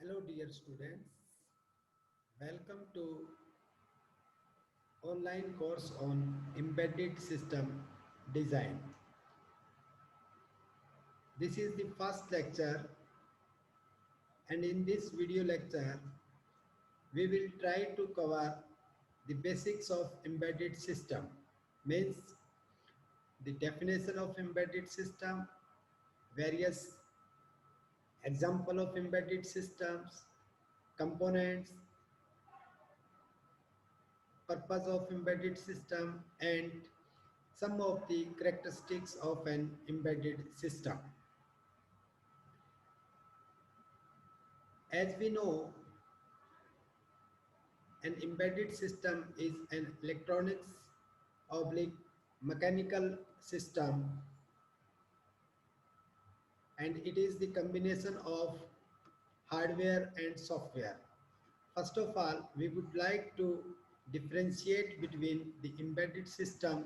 Hello dear students, welcome to online course on embedded system design. This is the first lecture, and in this video lecture we will try to cover the basics of embedded system, means the definition of embedded system, various example of embedded systems, components, purpose of embedded system, and some of the characteristics of an embedded system. As we know, an embedded system is an electronics oblique mechanical system, and it is the combination of hardware and software. First of all, we would like to differentiate between the embedded system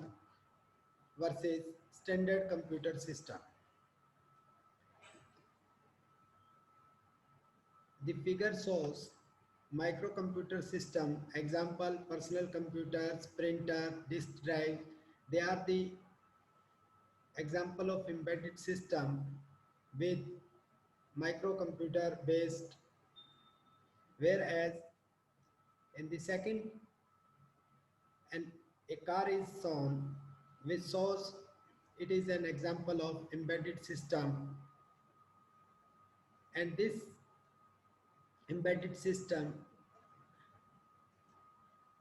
versus standard computer system. The figure shows microcomputer system, example personal computers, printer, disk drive. They are the example of embedded system with microcomputer based, whereas in the second and a car is shown which shows it is an example of embedded system, and this embedded system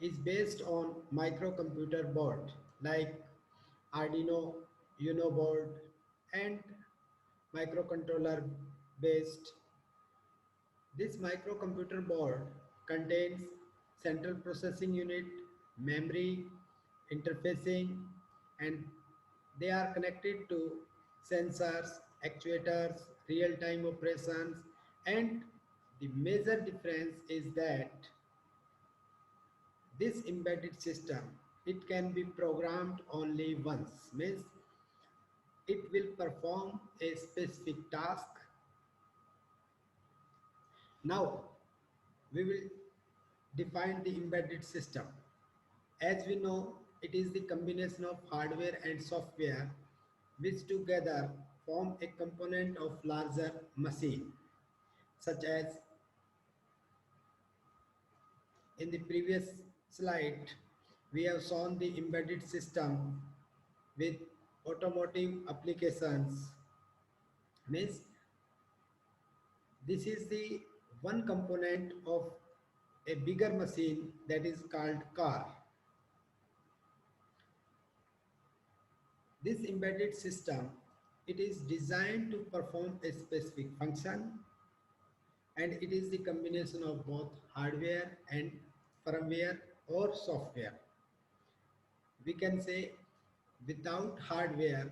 is based on microcomputer board like Arduino, Uno board, and microcontroller based. This microcomputer board contains central processing unit, memory, interfacing, and they are connected to sensors, actuators, real-time operations, and the major difference is that this embedded system, it can be programmed only once, means it will perform a specific task. Now we will define the embedded system. As we know, it is the combination of hardware and software which together form a component of larger machine, such as in the previous slide we have shown the embedded system with automotive applications, means this is the one component of a bigger machine that is called car. This embedded system, it is designed to perform a specific function, and it is the combination of both hardware and firmware or software. We can say without hardware,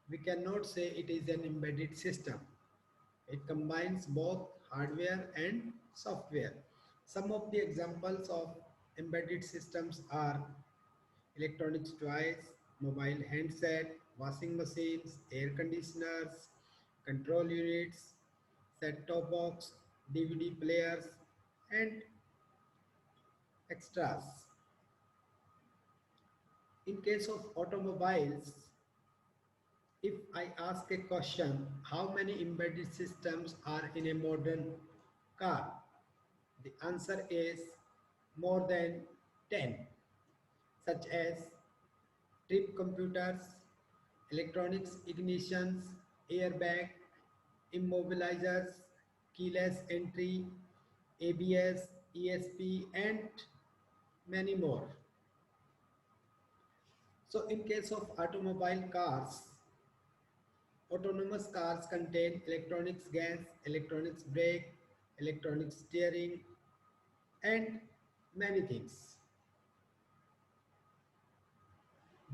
we cannot say it is an embedded system. It combines both hardware and software. Some of the examples of embedded systems are electronics toys, mobile handset, washing machines, air conditioners, control units, set-top box, DVD players, and extras. In case of automobiles, if I ask a question, how many embedded systems are in a modern car? The answer is more than 10, such as trip computers, electronics ignitions, airbag, immobilizers, keyless entry, ABS, ESP, and many more. So in case of automobile cars, autonomous cars contain electronics gas, electronics brake, electronic steering, and many things.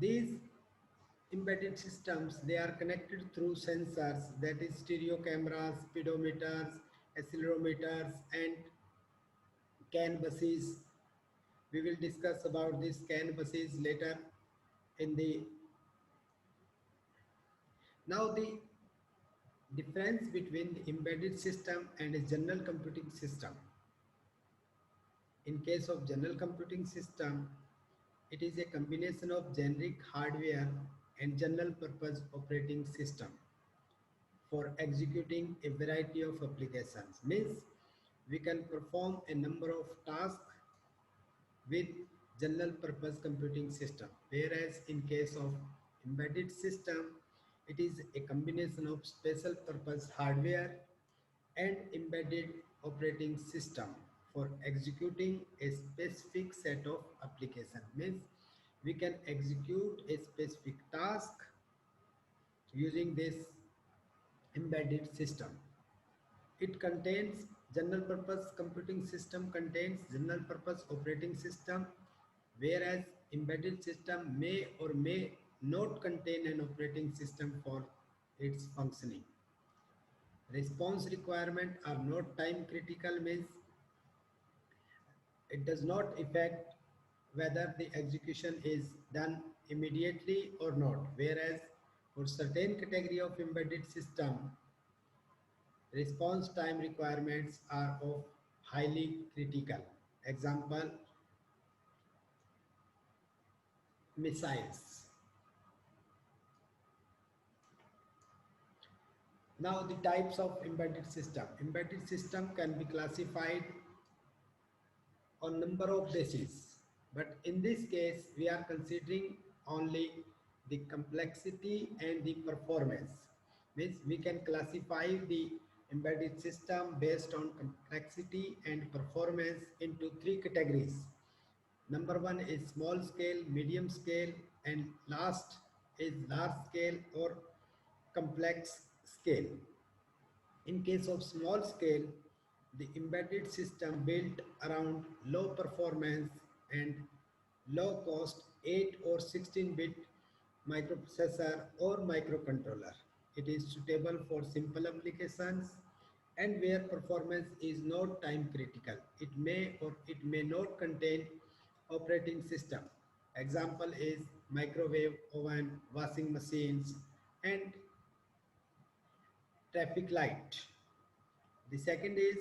These embedded systems, they are connected through sensors, that is stereo cameras, speedometers, accelerometers, and CAN buses. We will discuss about these CAN buses later in the. Now the Difference between the embedded system and a general computing system. In case of general computing system, it is a combination of generic hardware and general purpose operating system for executing a variety of applications. Means we can perform a number of tasks with general purpose computing system, whereas in case of embedded system, it is a combination of special purpose hardware and embedded operating system for executing a specific set of application. Means we can execute a specific task using this embedded system. It contains general purpose computing system contains general purpose operating system, whereas embedded system may or may not contain an operating system for its functioning. Response requirement are not time critical, means it does not affect whether the execution is done immediately or not, whereas for certain category of embedded system, response time requirements are of highly critical. Example, missiles. Now the types of embedded system. Embedded system can be classified on number of bases, but in this case we are considering only the complexity and the performance. Means we can classify the embedded system based on complexity and performance into three categories. Number one is small scale, medium scale, and last is large scale or complex scale. In case of small scale, the embedded system built around low performance and low cost 8 or 16-bit microprocessor or microcontroller. It is suitable for simple applications and where performance is not time critical. It may or it may not contain operating system. Example is microwave oven, washing machines, and traffic light. The second is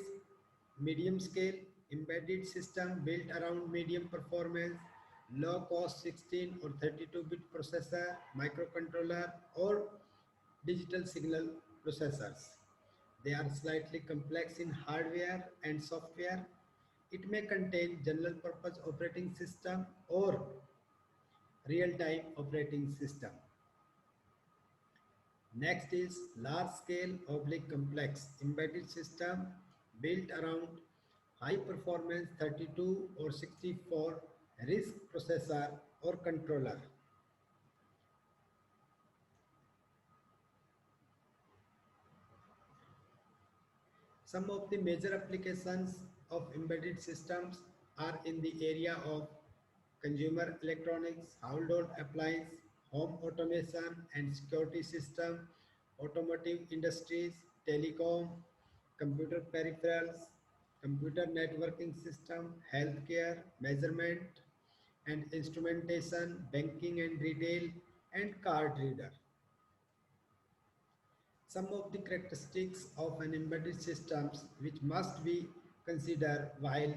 medium scale embedded system built around medium performance, low cost 16 or 32-bit processor, microcontroller or digital signal processors. They are slightly complex in hardware and software. It may contain general purpose operating system or real-time operating system. Next is large scale oblique complex embedded system built around high performance 32 or 64 RISC processor or controller. Some of the major applications of embedded systems are in the area of consumer electronics, household appliance, home automation and security system, automotive industries, telecom, computer peripherals, computer networking system, healthcare, measurement and instrumentation, banking and retail, and card reader. Some of the characteristics of an embedded systems which must be considered while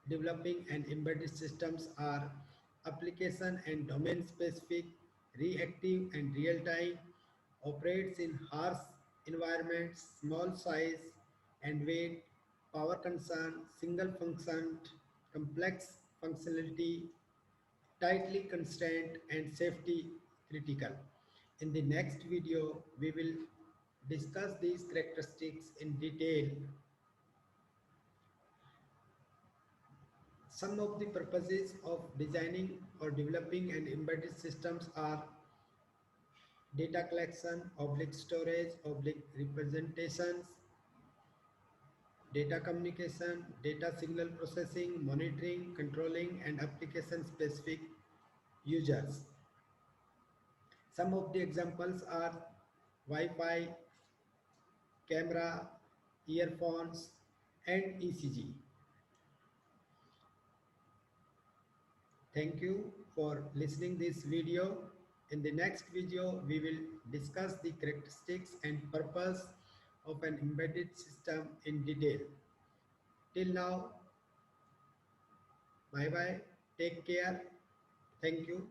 developing an embedded systems are application and domain specific, reactive and real time, operates in harsh environments, small size and weight, power concern, single function, complex functionality, tightly constrained and safety critical. In the next video, we will discuss these characteristics in detail. Some of the purposes of designing or developing an embedded systems are data collection, oblique storage, oblique representations, data communication, data signal processing, monitoring, controlling, and application specific users. Some of the examples are Wi-Fi, camera, earphones, and ECG. Thank you for listening this video. In the next video, we will discuss the characteristics and purpose of an embedded system in detail. Till now, bye bye, take care, thank you.